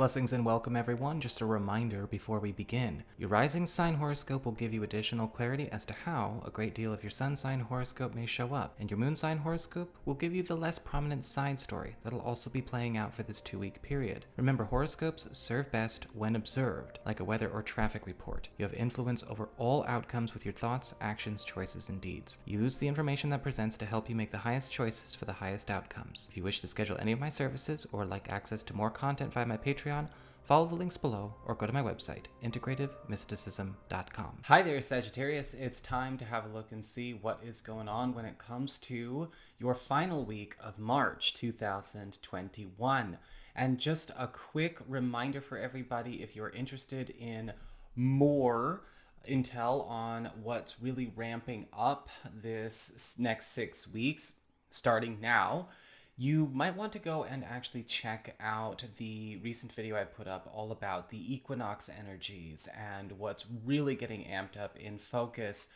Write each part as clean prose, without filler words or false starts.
Blessings and welcome everyone. Just a reminder before we begin. Your rising sign horoscope will give you additional clarity as to how a great deal of your sun sign horoscope may show up, and your moon sign horoscope will give you the less prominent side story that'll also be playing out for this 2-week period. Remember, horoscopes serve best when observed, like a weather or traffic report. You have influence over all outcomes with your thoughts, actions, choices, and deeds. Use the information that presents to help you make the highest choices for the highest outcomes. If you wish to schedule any of my services or like access to more content via my Patreon, follow the links below or go to my website, integrativemysticism.com. Hi there, Sagittarius. It's time to have a look and see what is going on when it comes to your final week of March 2021. And just a quick reminder for everybody, if you're interested in more intel on what's really ramping up this next 6 weeks, starting now, you might want to go and actually check out the recent video I put up all about the equinox energies and what's really getting amped up in focus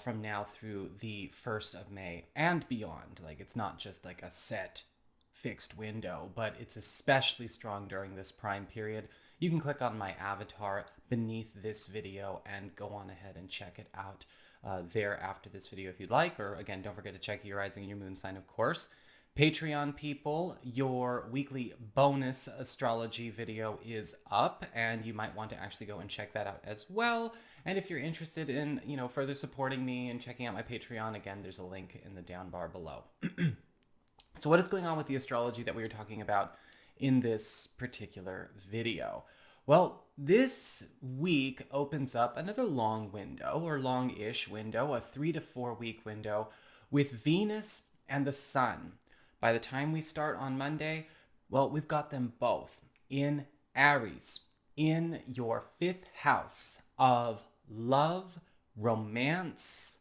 from now through the 1st of May and beyond. Like, it's not just like a set fixed window, but it's especially strong during this prime period. You can click on my avatar beneath this video and go on ahead and check it out there after this video if you'd like. Or again, don't forget to check your rising and your moon sign, of course. Patreon people, your weekly bonus astrology video is up, and you might want to actually go and check that out as well. And if you're interested in, further supporting me and checking out my Patreon, again, there's a link in the down bar below. So what is going on with the astrology that we were talking about in this particular video? Well, this week opens up another long window, or long-ish window, a 3 to 4 week window with Venus and the Sun. By the time we start on Monday, well, we've got them both in Aries, in your 5th house of love, romance,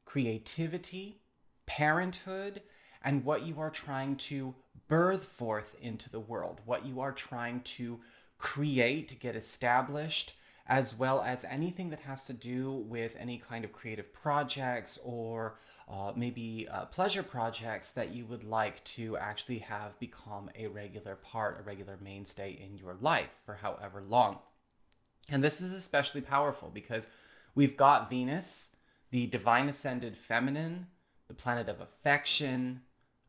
creativity, parenthood, and what you are trying to birth forth into the world, what you are trying to create, get established, as well as anything that has to do with any kind of creative projects or maybe pleasure projects that you would like to actually have become a regular part, a regular mainstay in your life for however long. And this is especially powerful because we've got Venus, the divine ascended feminine, the planet of affection,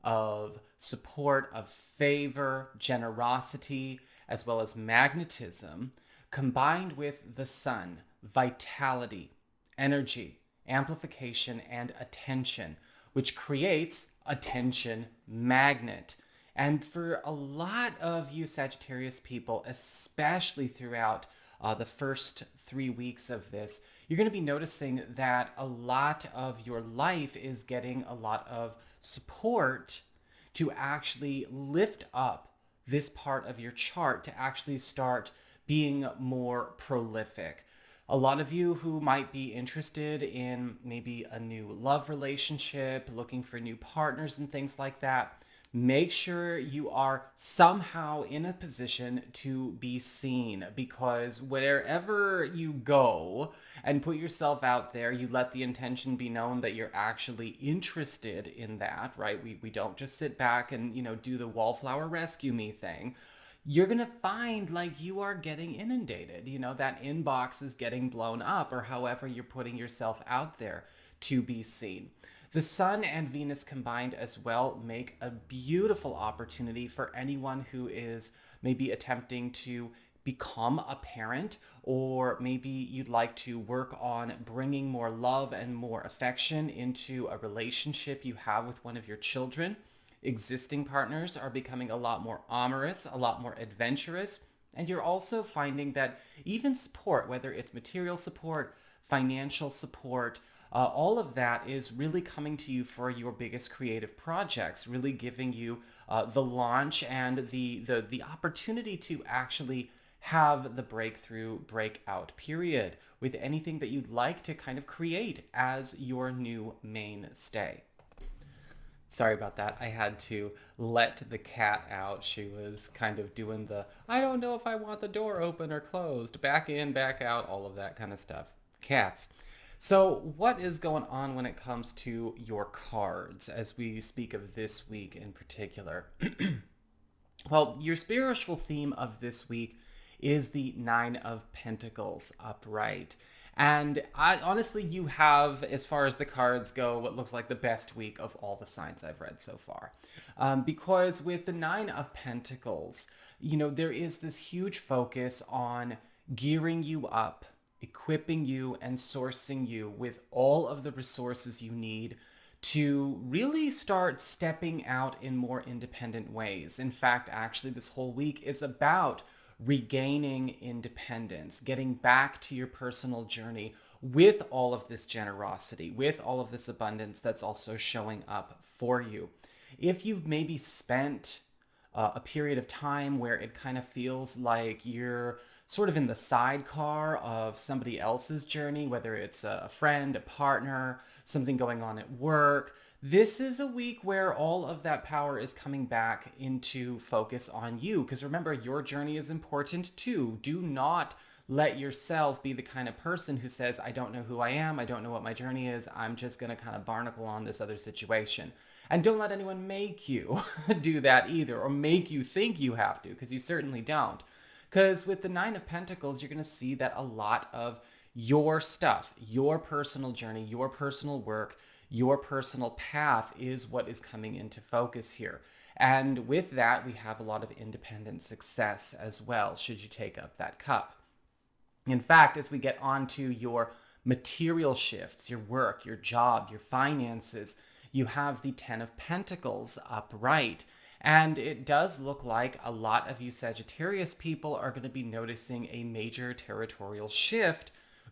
of support, of favor, generosity, as well as magnetism, combined with the Sun, vitality, energy, amplification, and attention, which creates a tension magnet. And for a lot of you Sagittarius people, especially throughout the first 3 weeks of this, you're going to be noticing that a lot of your life is getting a lot of support to actually lift up this part of your chart to actually start being more prolific. A lot of you who might be interested in maybe a new love relationship, looking for new partners and things like that, make sure you are somehow in a position to be seen, because wherever you go and put yourself out there, you let the intention be known that you're actually interested in that, right? We don't just sit back and, do the wallflower rescue me thing. You're going to find like you are getting inundated, that inbox is getting blown up, or however you're putting yourself out there to be seen. The Sun and Venus combined as well make a beautiful opportunity for anyone who is maybe attempting to become a parent, or maybe you'd like to work on bringing more love and more affection into a relationship you have with one of your children. Existing partners are becoming a lot more amorous, a lot more adventurous, and you're also finding that even support, whether it's material support, financial support, all of that is really coming to you for your biggest creative projects, really giving you the launch and the opportunity to actually have the breakout period with anything that you'd like to kind of create as your new mainstay. Sorry about that. I had to let the cat out. She was kind of doing the, I don't know if I want the door open or closed, back in, back out, all of that kind of stuff. Cats. So what is going on when it comes to your cards as we speak of this week in particular? Well, your spiritual theme of this week is the Nine of Pentacles upright. And honestly, you have, as far as the cards go, what looks like the best week of all the signs I've read so far. Because with the Nine of Pentacles, there is this huge focus on gearing you up, equipping you, and sourcing you with all of the resources you need to really start stepping out in more independent ways. In fact, actually, this whole week is about regaining independence, getting back to your personal journey with all of this generosity, with all of this abundance that's also showing up for you. If you've maybe spent a period of time where it kind of feels like you're sort of in the sidecar of somebody else's journey, whether it's a friend, a partner, something going on at work. This is a week where all of that power is coming back into focus on you. Because remember, your journey is important too. Do not let yourself be the kind of person who says, I don't know who I am, I don't know what my journey is, I'm just going to kind of barnacle on this other situation. And don't let anyone make you do that either, or make you think you have to, because you certainly don't. Because with the Nine of Pentacles, you're going to see that a lot of your stuff, your personal journey, your personal work, your personal path is what is coming into focus here. And with that, we have a lot of independent success as well, should you take up that cup. In fact, as we get on to your material shifts, your work, your job, your finances, you have the Ten of Pentacles upright. And it does look like a lot of you Sagittarius people are going to be noticing a major territorial shift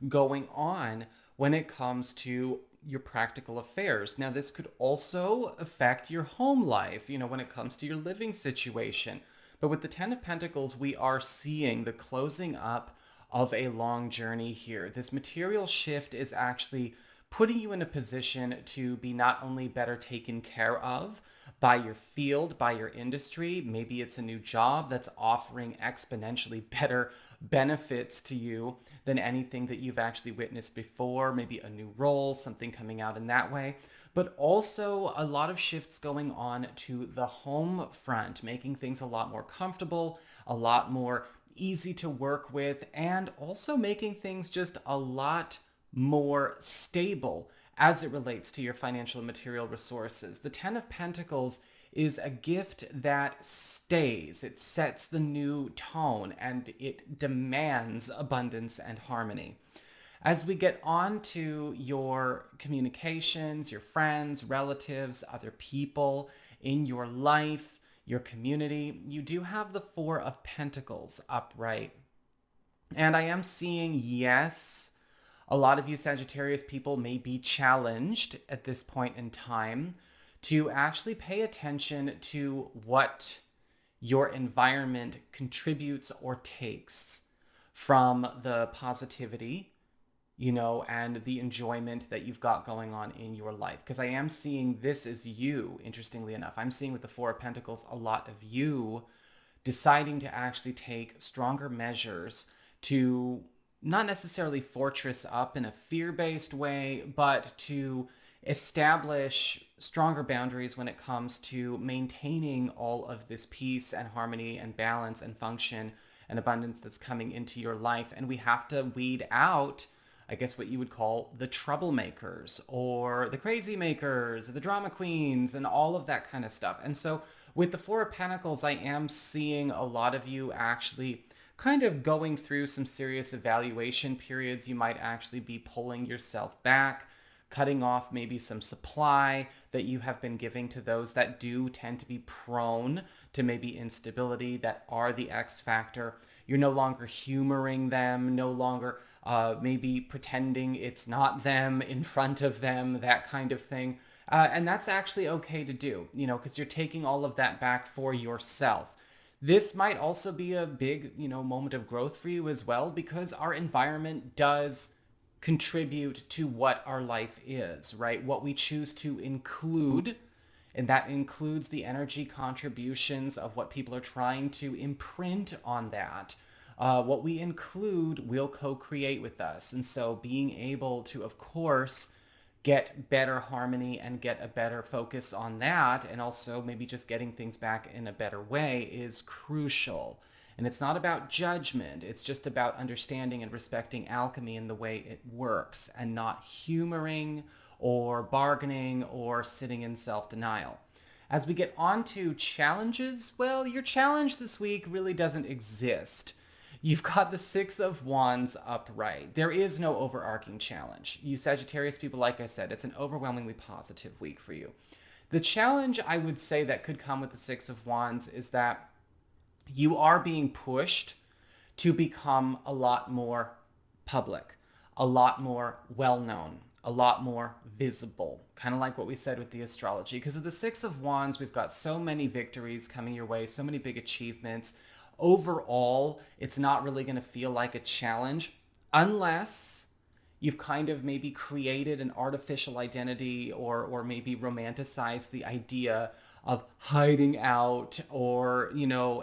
going on when it comes to your practical affairs. Now, this could also affect your home life, when it comes to your living situation. But with the Ten of Pentacles, we are seeing the closing up of a long journey here. This material shift is actually putting you in a position to be not only better taken care of by your field, by your industry. Maybe it's a new job that's offering exponentially better benefits to you than anything that you've actually witnessed before. Maybe a new role, something coming out in that way. But also a lot of shifts going on to the home front, making things a lot more comfortable, a lot more easy to work with, and also making things just a lot more stable as it relates to your financial and material resources. The Ten of Pentacles is a gift that stays. It sets the new tone and it demands abundance and harmony. As we get on to your communications, your friends, relatives, other people in your life, your community, you do have the Four of Pentacles upright. And I am seeing, yes, a lot of you Sagittarius people may be challenged at this point in time to actually pay attention to what your environment contributes or takes from the positivity, and the enjoyment that you've got going on in your life. Because I am seeing this as you, interestingly enough. I'm seeing with the Four of Pentacles a lot of you deciding to actually take stronger measures to not necessarily fortress up in a fear-based way, but to establish stronger boundaries when it comes to maintaining all of this peace and harmony and balance and function and abundance that's coming into your life. And we have to weed out, I guess, what you would call the troublemakers or the crazy makers, the drama queens, and all of that kind of stuff. And so with the Four of Pentacles, I am seeing a lot of you actually kind of going through some serious evaluation periods. You might actually be pulling yourself back, cutting off maybe some supply that you have been giving to those that do tend to be prone to maybe instability, that are the X factor. You're no longer humoring them, no longer maybe pretending it's not them in front of them, that kind of thing. And that's actually okay to do, because you're taking all of that back for yourself. This might also be a big, moment of growth for you as well, because our environment does contribute to what our life is, right? What we choose to include, and that includes the energy contributions of what people are trying to imprint on that. What we include will co-create with us. And so being able to, of course, get better harmony and get a better focus on that, and also maybe just getting things back in a better way is crucial. And it's not about judgment, it's just about understanding and respecting alchemy and the way it works, and not humoring or bargaining or sitting in self-denial. As we get on to challenges, well, your challenge this week really doesn't exist. You've got the Six of Wands upright. There is no overarching challenge. You Sagittarius people, like I said, it's an overwhelmingly positive week for you. The challenge I would say that could come with the Six of Wands is that you are being pushed to become a lot more public, a lot more well-known, a lot more visible, kind of like what we said with the astrology. Because with the Six of Wands, we've got so many victories coming your way, so many big achievements. Overall, it's not really going to feel like a challenge unless you've kind of maybe created an artificial identity, or maybe romanticized the idea of hiding out, or,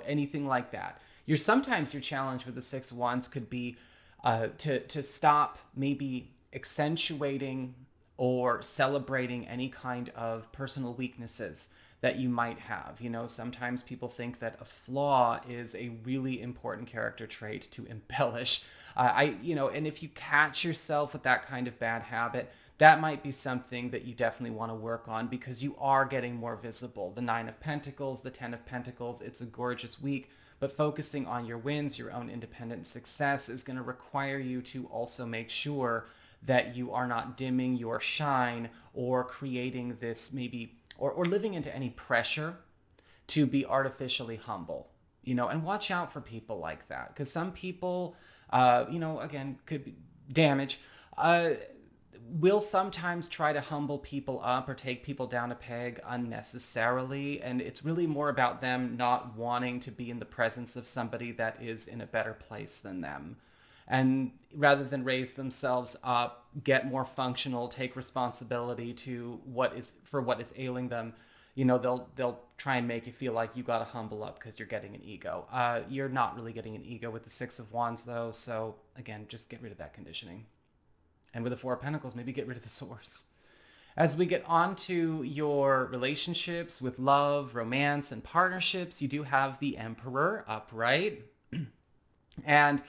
anything like that. Sometimes your challenge with the Six of Wands could be to stop maybe accentuating or celebrating any kind of personal weaknesses that you might have. Sometimes people think that a flaw is a really important character trait to embellish. And if you catch yourself with that kind of bad habit, that might be something that you definitely want to work on, because you are getting more visible. The Nine of Pentacles, the Ten of Pentacles, it's a gorgeous week, but focusing on your wins, your own independent success, is going to require you to also make sure that you are not dimming your shine or creating this maybe, or living into any pressure to be artificially humble, and watch out for people like that. Because some people, again, could be damage, will sometimes try to humble people up or take people down a peg unnecessarily. And it's really more about them not wanting to be in the presence of somebody that is in a better place than them. And rather than raise themselves up, get more functional, take responsibility to what is ailing them, they'll try and make you feel like you got to humble up because you're getting an ego. You're not really getting an ego with the Six of Wands, though. So again, just get rid of that conditioning. And with the Four of Pentacles, maybe get rid of the source. As we get on to your relationships with love, romance, and partnerships, you do have the Emperor upright. And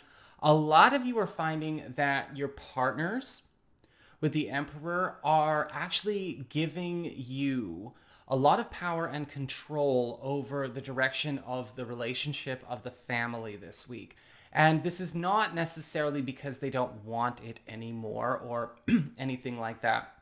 a lot of you are finding that your partners with the Emperor are actually giving you a lot of power and control over the direction of the relationship, of the family this week. And this is not necessarily because they don't want it anymore or anything like that,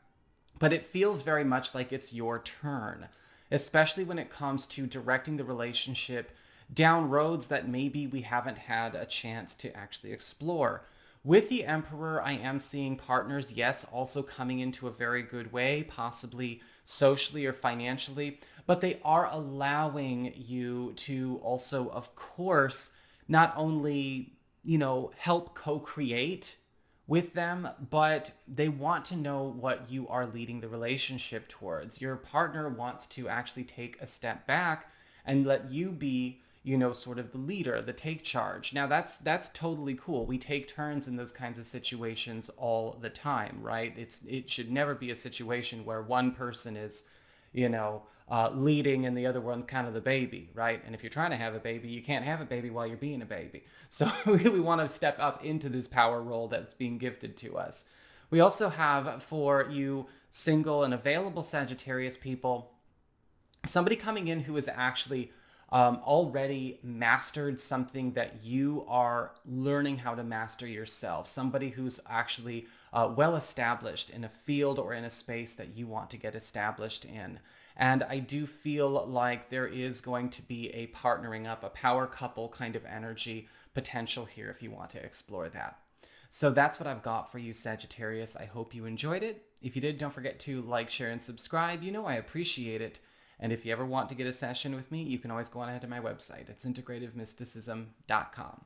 but it feels very much like it's your turn, especially when it comes to directing the relationship down roads that maybe we haven't had a chance to actually explore. With the Emperor, I am seeing partners, yes, also coming into a very good way, possibly socially or financially, but they are allowing you to also, of course, not only, help co-create with them, but they want to know what you are leading the relationship towards. Your partner wants to actually take a step back and let you be, sort of the leader, the take charge. Now that's totally cool. We take turns in those kinds of situations all the time, right? It should never be a situation where one person is, leading and the other one's kind of the baby, right? And if you're trying to have a baby, you can't have a baby while you're being a baby. So we want to step up into this power role that's being gifted to us. We also have, for you single and available Sagittarius people, somebody coming in who is actually already mastered something that you are learning how to master yourself. Somebody who's actually well established in a field or in a space that you want to get established in. And I do feel like there is going to be a partnering up, a power couple kind of energy potential here if you want to explore that. So that's what I've got for you, Sagittarius. I hope you enjoyed it. If you did, don't forget to like, share, and subscribe. I appreciate it. And if you ever want to get a session with me, you can always go on ahead to my website. It's integrativemysticism.com.